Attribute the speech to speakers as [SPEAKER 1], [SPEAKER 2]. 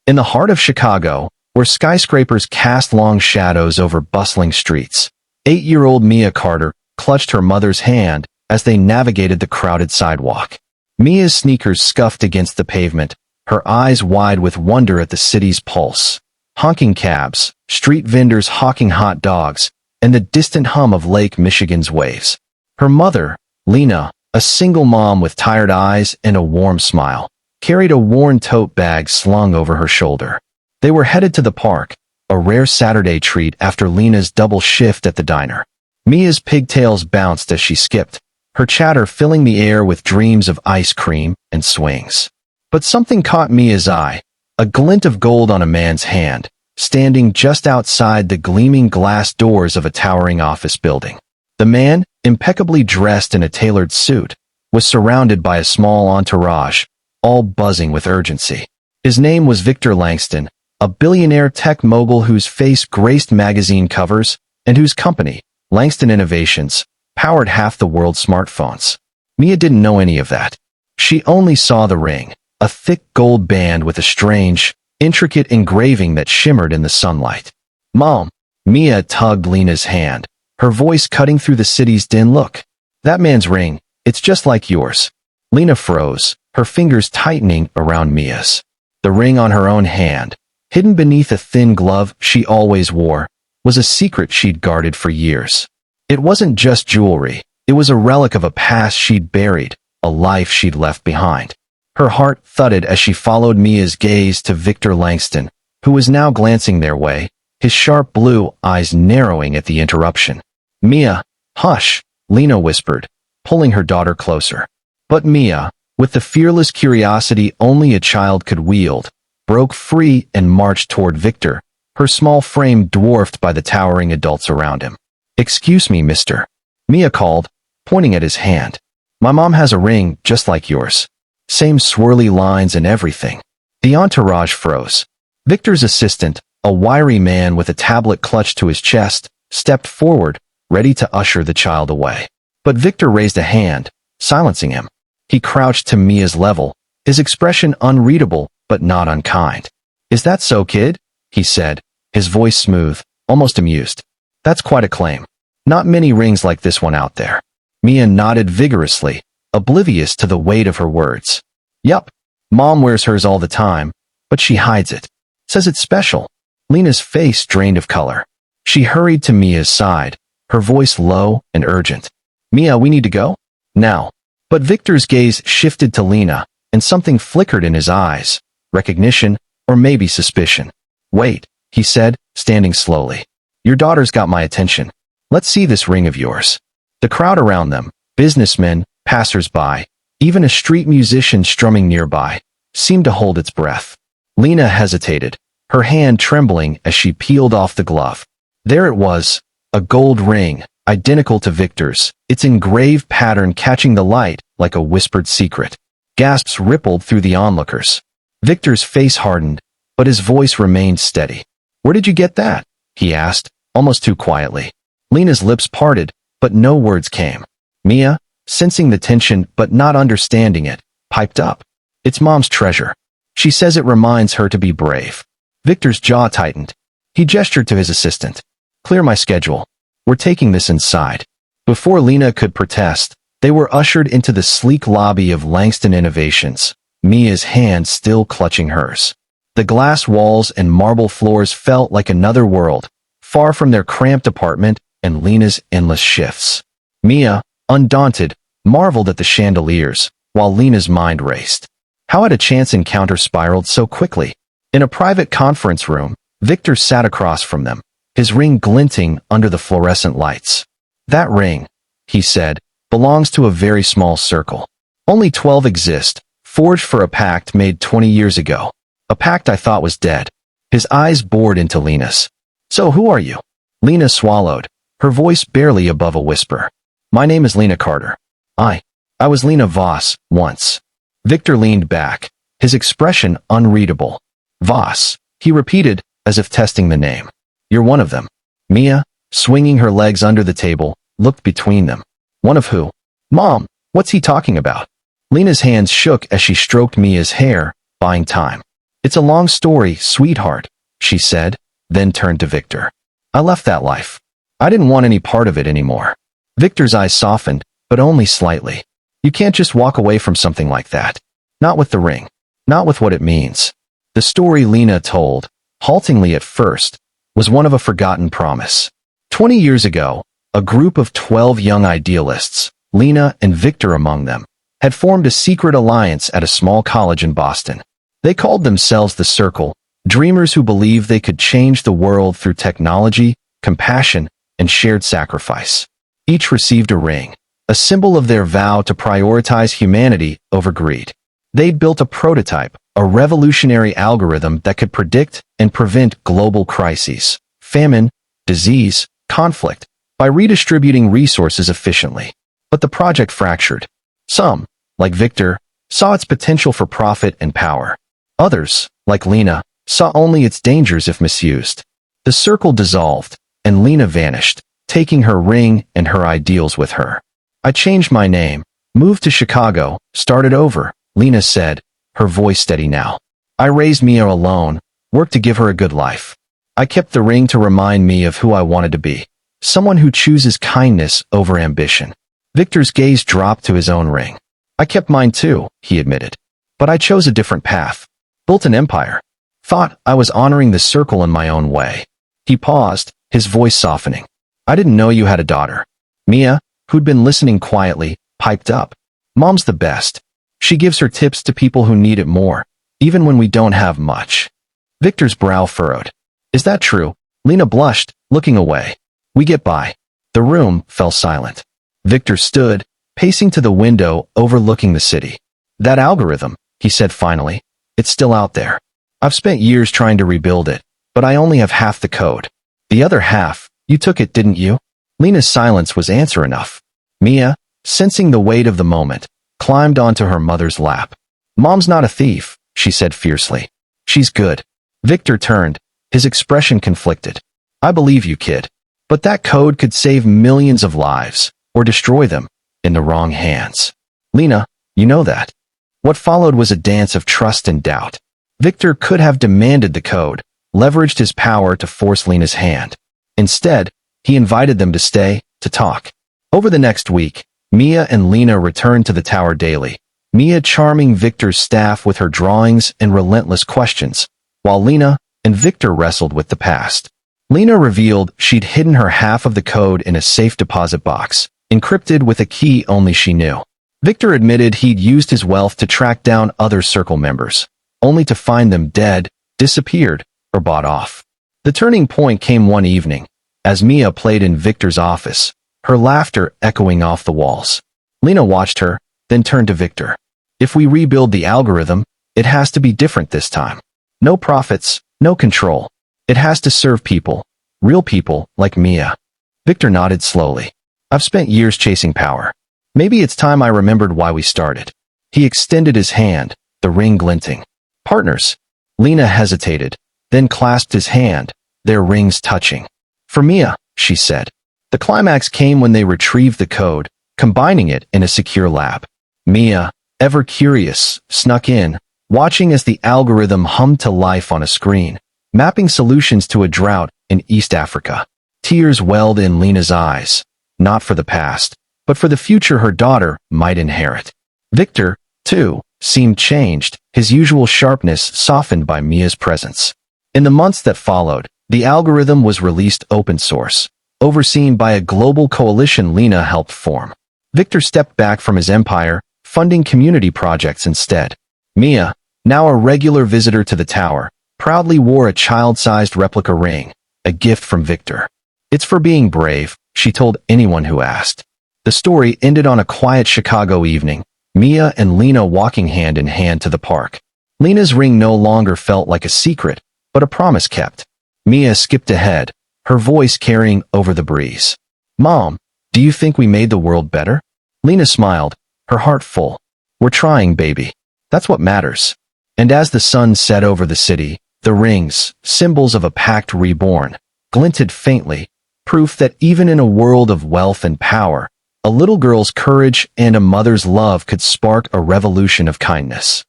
[SPEAKER 1] In the heart of Chicago, where skyscrapers cast long shadows over bustling streets, 8-year-old Mia Carter clutched her mother's hand as they navigated the crowded sidewalk. Mia's sneakers scuffed against the pavement, her eyes wide with wonder at the city's pulse. Honking cabs, street vendors hawking hot dogs, and the distant hum of Lake Michigan's waves. Her mother, Lena, a single mom with tired eyes and a warm smile, carried a worn tote bag slung over her shoulder. They were headed to the park, a rare Saturday treat after Lena's double shift at the diner. Mia's pigtails bounced as she skipped, her chatter filling the air with dreams of ice cream and swings. But something caught Mia's eye, a glint of gold on a man's hand, standing just outside the gleaming glass doors of a towering office building. The man, impeccably dressed in a tailored suit, was surrounded by a small entourage, all buzzing with urgency. His name was Victor Langston, a billionaire tech mogul whose face graced magazine covers and whose company, Langston Innovations, powered half the world's smartphones. Mia didn't know any of that. She only saw the ring, a thick gold band with a strange, intricate engraving that shimmered in the sunlight. "Mom," Mia tugged Lena's hand, her voice cutting through the city's din. "Look, that man's ring, it's just like yours." Lena froze, her fingers tightening around Mia's. The ring on her own hand, hidden beneath a thin glove she always wore, was a secret she'd guarded for years. It wasn't just jewelry, it was a relic of a past she'd buried, a life she'd left behind. Her heart thudded as she followed Mia's gaze to Victor Langston, who was now glancing their way, his sharp blue eyes narrowing at the interruption. "Mia, hush," Lena whispered, pulling her daughter closer. But Mia, with the fearless curiosity only a child could wield, broke free and marched toward Victor, her small frame dwarfed by the towering adults around him. "Excuse me, mister," Mia called, pointing at his hand. "My mom has a ring just like yours. Same swirly lines and everything." The entourage froze. Victor's assistant, a wiry man with a tablet clutched to his chest, stepped forward, ready to usher the child away. But Victor raised a hand, silencing him. He crouched to Mia's level, his expression unreadable but not unkind. "Is that so, kid?" he said, his voice smooth, almost amused. "That's quite a claim. Not many rings like this one out there." Mia nodded vigorously, oblivious to the weight of her words. "Yup, Mom wears hers all the time, but she hides it. Says it's special." Lena's face drained of color. She hurried to Mia's side, her voice low and urgent. "Mia, we need to go? Now." But Victor's gaze shifted to Lena, and something flickered in his eyes, recognition, or maybe suspicion. "Wait," he said, standing slowly. "Your daughter's got my attention. Let's see this ring of yours." The crowd around them, businessmen, passers-by, even a street musician strumming nearby, seemed to hold its breath. Lena hesitated, her hand trembling as she peeled off the glove. There it was, a gold ring, identical to Victor's, its engraved pattern catching the light like a whispered secret. Gasps rippled through the onlookers. Victor's face hardened, but his voice remained steady. "Where did you get that?" he asked, almost too quietly. Lena's lips parted, but no words came. Mia, sensing the tension but not understanding it, piped up. "It's Mom's treasure. She says it reminds her to be brave." Victor's jaw tightened. He gestured to his assistant. "Clear my schedule. We're taking this inside." Before Lena could protest, they were ushered into the sleek lobby of Langston Innovations, Mia's hand still clutching hers. The glass walls and marble floors felt like another world, far from their cramped apartment and Lena's endless shifts. Mia, undaunted, marveled at the chandeliers, while Lena's mind raced. How had a chance encounter spiraled so quickly? In a private conference room, Victor sat across from them, his ring glinting under the fluorescent lights. "That ring," he said, "belongs to a very small circle. Only 12 exist, forged for a pact made 20 years ago. A pact I thought was dead." His eyes bored into Lena's. "So who are you?" Lena swallowed, her voice barely above a whisper. "My name is Lena Carter. I was Lena Voss, once." Victor leaned back, his expression unreadable. "Voss," he repeated, as if testing the name. "You're one of them." Mia, swinging her legs under the table, looked between them. "One of who?" "Mom, what's he talking about?" Lena's hands shook as she stroked Mia's hair, buying time. It's a long story, sweetheart, she said, then turned to Victor. I left that life. I didn't want any part of it anymore. Victor's eyes softened, but only slightly. You can't just walk away from something like that. Not with the ring. Not with what it means. The story Lena told, haltingly at first, was one of a forgotten promise. 20 years ago, a group of 12 young idealists, Lena and Victor among them, had formed a secret alliance at a small college in Boston. They called themselves the Circle, dreamers who believed they could change the world through technology, compassion, and shared sacrifice. Each received a ring, a symbol of their vow to prioritize humanity over greed. They'd built a prototype, a revolutionary algorithm that could predict and prevent global crises, famine, disease, conflict, by redistributing resources efficiently. But the project fractured. Some, like Victor, saw its potential for profit and power. Others, like Lena, saw only its dangers if misused. The circle dissolved, and Lena vanished, taking her ring and her ideals with her. I changed my name, moved to Chicago, started over, Lena said, her voice steady now. I raised Mia alone, worked to give her a good life. I kept the ring to remind me of who I wanted to be, someone who chooses kindness over ambition. Victor's gaze dropped to his own ring. I kept mine too, he admitted. But I chose a different path. Built an empire. Thought I was honoring the circle in my own way. He paused, his voice softening. I didn't know you had a daughter. Mia, who'd been listening quietly, piped up. Mom's the best. She gives her tips to people who need it more, even when we don't have much. Victor's brow furrowed. Is that true? Lena blushed, looking away. We get by. The room fell silent. Victor stood, pacing to the window overlooking the city. That algorithm, he said finally, it's still out there. I've spent years trying to rebuild it, but I only have half the code. The other half, you took it, didn't you? Lena's silence was answer enough. Mia, sensing the weight of the moment, climbed onto her mother's lap. Mom's not a thief, she said fiercely. She's good. Victor turned, his expression conflicted. I believe you, kid. But that code could save millions of lives, or destroy them, in the wrong hands. Lena, you know that. What followed was a dance of trust and doubt. Victor could have demanded the code, leveraged his power to force Lena's hand. Instead, he invited them to stay, to talk. Over the next week, Mia and Lena returned to the tower daily, Mia charming Victor's staff with her drawings and relentless questions, while Lena and Victor wrestled with the past. Lena revealed she'd hidden her half of the code in a safe deposit box, encrypted with a key only she knew. Victor admitted he'd used his wealth to track down other circle members, only to find them dead, disappeared, or bought off. The turning point came one evening, as Mia played in Victor's office, her laughter echoing off the walls. Lena watched her, then turned to Victor. If we rebuild the algorithm, it has to be different this time. No profits, no control. It has to serve people, real people like Mia. Victor nodded slowly. I've spent years chasing power. Maybe it's time I remembered why we started. He extended his hand, the ring glinting. Partners. Lena hesitated, then clasped his hand, their rings touching. For Mia, she said. The climax came when they retrieved the code, combining it in a secure lab. Mia, ever curious, snuck in, watching as the algorithm hummed to life on a screen, mapping solutions to a drought in East Africa. Tears welled in Lena's eyes, not for the past, but for the future her daughter might inherit. Victor, too, seemed changed, his usual sharpness softened by Mia's presence. In the months that followed, the algorithm was released open source, overseen by a global coalition Lena helped form. Victor stepped back from his empire, funding community projects instead. Mia, now a regular visitor to the tower, proudly wore a child-sized replica ring, a gift from Victor. It's for being brave, she told anyone who asked. The story ended on a quiet Chicago evening, Mia and Lena walking hand in hand to the park. Lena's ring no longer felt like a secret, but a promise kept. Mia skipped ahead, her voice carrying over the breeze. Mom, do you think we made the world better? Lena smiled, her heart full. We're trying, baby. That's what matters. And as the sun set over the city, the rings, symbols of a pact reborn, glinted faintly, proof that even in a world of wealth and power, a little girl's courage and a mother's love could spark a revolution of kindness.